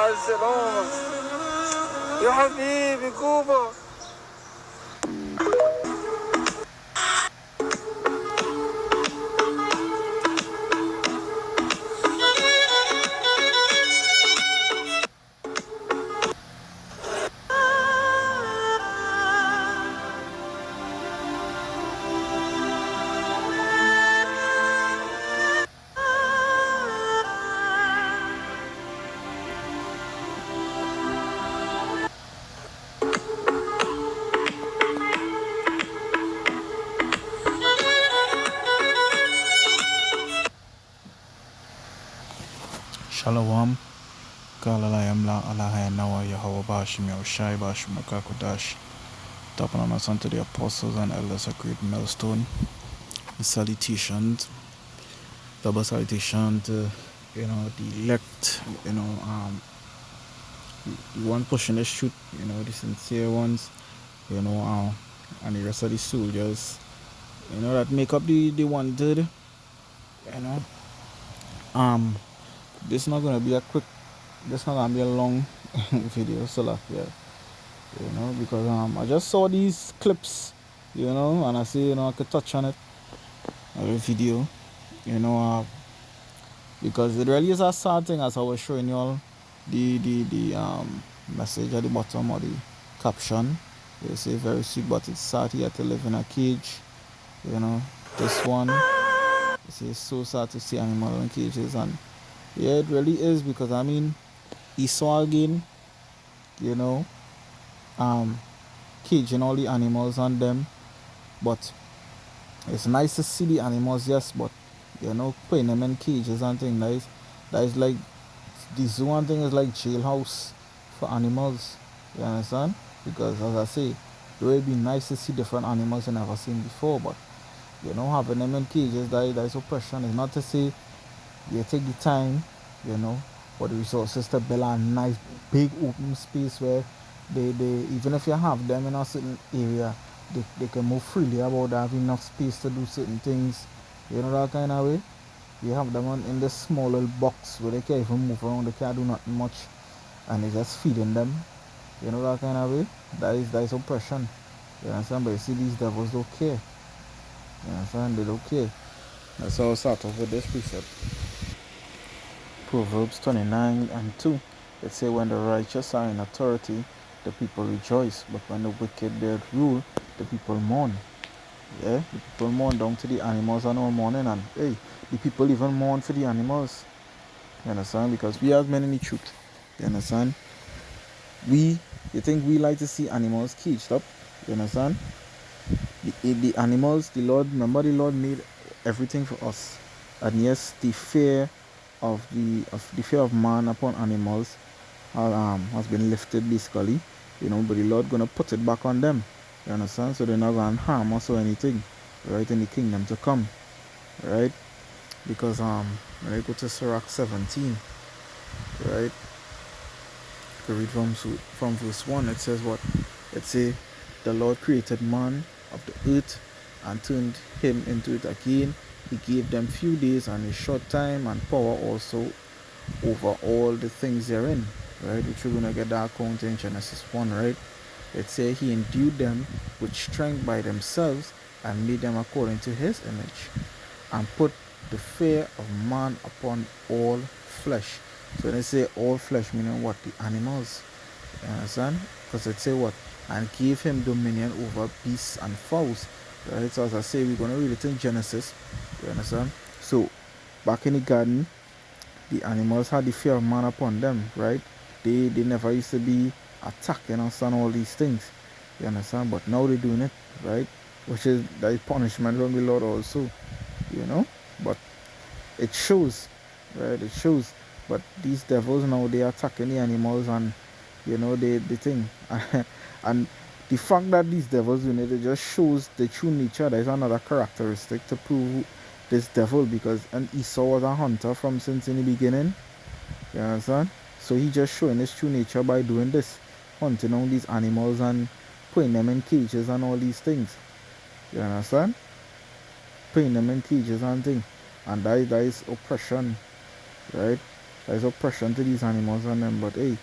السلام يا حبيبي كوبا. Shalom, Kalalayam la Alahaya Nawa Yahweh Bashim Yahushai Bashim Makakodash. Tapping on us unto the apostles and elders of great milestone. Salutations, double salutation to the elect, the one pushing the shoot, the sincere ones, and the rest of the soldiers, that make up the wanted, This not gonna be a long video, so like because I just saw these clips, and I say I could touch on it a video, because it really is a sad thing, as I was showing y'all the message at the bottom of the caption. They say very sweet, but it's sad he had to live in a cage. This one, it says so sad to see animals in cages, and yeah, it really is, because he saw again, caging all the animals on them. But it's nice to see the animals, yes, but putting them in cages and things, that is like, the zoo and thing is like jailhouse for animals. You understand? Because as I say, it would be nice to see different animals you never seen before, but having them in cages, that is oppression. It's not to say you take the time, for the resources to build a nice big open space where they even if you have them in a certain area, they can move freely about, have enough space to do certain things, that kind of way. You have them in this small little box where they can't even move around, they can't do nothing much, and they just feeding them, that kind of way. That is oppression. You understand? But you see, these devils don't care. You understand? They don't care. That's how I start off with this precept. Proverbs 29:2. It says, when the righteous are in authority, the people rejoice, but when the wicked bear rule, the people mourn. Yeah, the people mourn down to the animals and all morning, and hey, the people even mourn for the animals. You understand? Because we have men in the truth. You understand? You think we like to see animals caged up? You understand? The animals, the Lord made everything for us, and yes, the fear of man upon animals has been lifted, basically, but the Lord gonna put it back on them. You understand? So they're not gonna harm us or anything, right, in the kingdom to come, right? Because when I go to Sirach 17, right, you read from verse 1, it says what? It says, the Lord created man of the earth and turned him into it again. He gave them few days and a short time, and power also over all the things therein, right? Which we're gonna get that account in Genesis 1, right? It says he endued them with strength by themselves and made them according to his image, and put the fear of man upon all flesh. So they say all flesh, meaning what? The animals. You understand? Because it say what? And gave him dominion over beasts and fowls. Right? So as I say, we're going to read it in Genesis. You understand? So back in the garden, the animals had the fear of man upon them, right? They never used to be attacked, understand, all these things. You understand? But now they're doing it, right? Which is the punishment from the Lord also. But it shows, right? It shows. But these devils now, they are attacking the animals, and the thing. And the fact that these devils doing it just shows the true nature. That is another characteristic to prove this devil, because Esau was a hunter since in the beginning. You understand? So he just showing his true nature by doing this, hunting on these animals and putting them in cages and all these things. You understand? Putting them in cages and things. And that is oppression, right? There's oppression to these animals and them. But hey,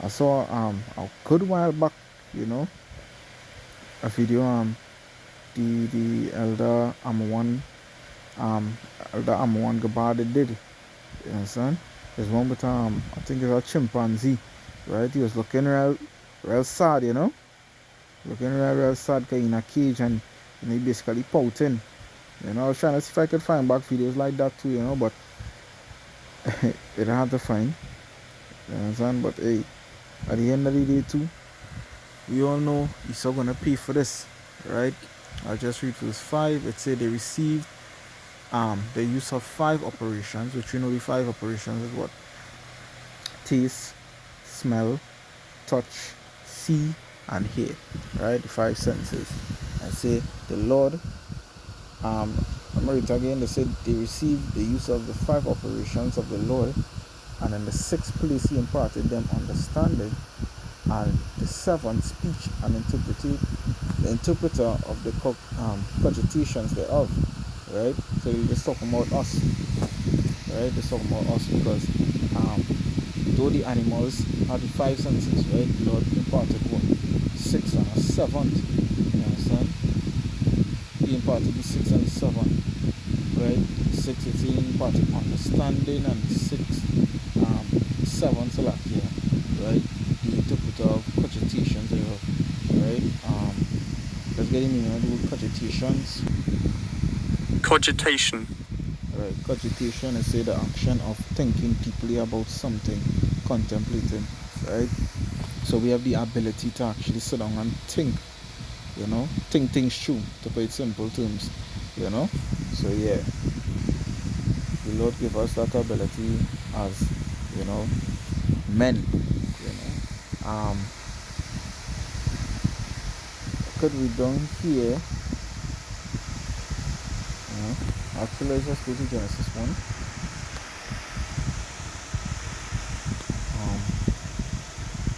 I saw a good while back, you know, a video the elder Amwan Gabada did. You understand? There's one with I think it's a chimpanzee, right? He was looking real sad, you know, looking real sad because in a cage and he basically pouting. You know, I was trying to see if I could find back videos like that too, you know, but it hard to find. You understand? But hey, at the end of the day too, we all know Esau gonna pay for this, right? I'll just read verse 5. It said they received the use of 5 operations, which you know the 5 operations is what? Taste, smell, touch, see, and hear. Right? The 5 senses. I say the Lord, I'm gonna read it again. They said they received the use of the 5 operations of the Lord, and in the 6th place he imparted them understanding, and the 7th speech and the interpreter of the cogitations thereof. Right? So he's just talking about us. Right? Just talking about us because though the animals have the 5 senses, right? The Lord imparted what? 6 and a 7th. You understand? He imparted the 6 and the 7th. Right? 6 is he imparted understanding, and the 6th 7th select here. Right? The interpreter of cogitations thereof. Right? Let's get in here. Do cogitations. Cogitation. Right. Cogitation is say the action of thinking deeply about something, contemplating. Right. So we have the ability to actually sit down and think. You know, think things through. To put it simple terms. You know. So yeah, the Lord give us that ability as men. You know. Could we down here? Actually, let's just go to Genesis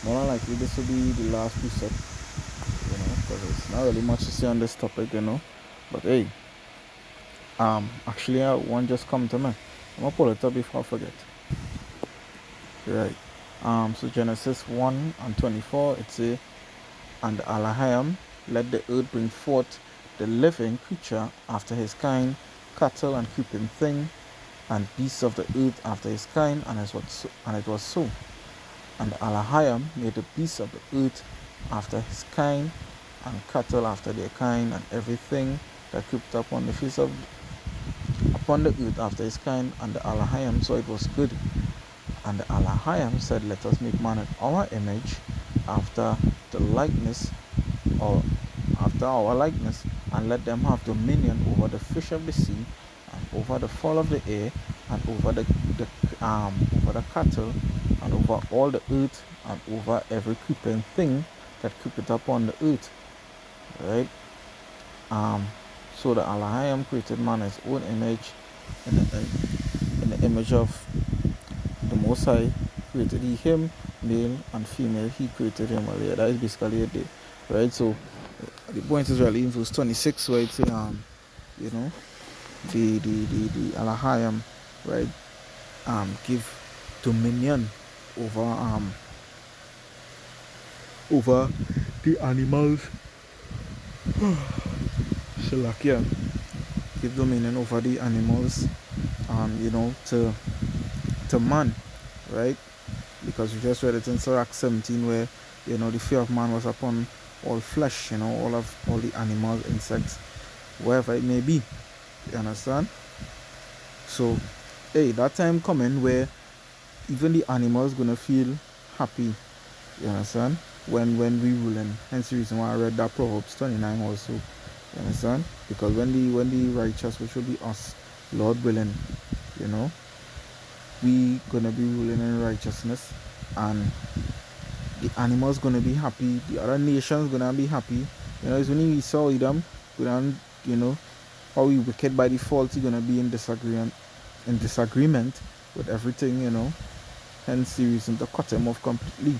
1. More likely this will be the last precept, you know, because it's not really much to say on this topic, you know. But hey, actually, one just come to me. I'm gonna pull it up before I forget. Right. So Genesis 1 and 24, it say, and Elohim let the earth bring forth the living creature after his kind, cattle and creeping thing, and beasts of the earth after his kind, and it was so. And Elohim made the beasts of the earth after his kind, and cattle after their kind, and everything that creeped upon the earth after his kind. And the Elohim saw it was good. And the Elohim said, let us make man in our image, after the likeness, or after our likeness, and let them have dominion over the fish of the sea, and over the fowl of the air, and over the cattle, and over all the earth, and over every creeping thing that creepeth upon the earth. Right? So the Elohim created man in his own image, in the image of the Most High created he him, male and female, he created him. Yeah, that is basically it. Right? So the point is really in verse 26 where it's you know, the Elohim, right, give dominion over the animals. Shalakia, give dominion over the animals, you know, to man, right? Because we just read it in Sirach 17 where, you know, the fear of man was upon all flesh, you know, all the animals, insects, wherever it may be. You understand? So, hey, that time coming where even the animals gonna feel happy. You understand? When we ruling. Hence the reason why I read that Proverbs 29 also. You understand? Because when the righteous, which will be us, Lord willing, you know, we gonna be ruling in righteousness, and the animals gonna be happy, the other nations gonna be happy. You know, it's when we saw them, you know, how we wicked by default, you're gonna be in disagreement with everything, you know. Hence the reason to cut them off completely.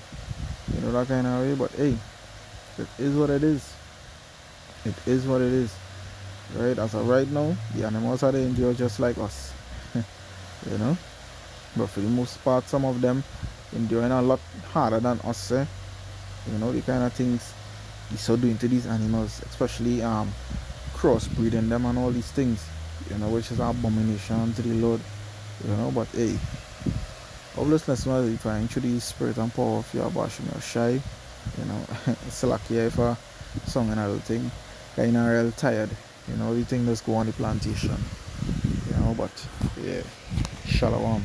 You know, that kind of way. But hey, it is what it is. It is what it is. Right? As of right now, the animals are the endure just like us. You know? But for the most part, some of them enduring a lot harder than us. You know, the kind of things we so doing to these animals, especially crossbreeding them and all these things, you know, which is an abomination to the Lord, you know. But hey, hopelessness was if I introduce spirit and power of your bashing or shy, you know, it's like here for song and other thing, kind of real tired, you know, the thing just go on the plantation, you know. But yeah, shalom.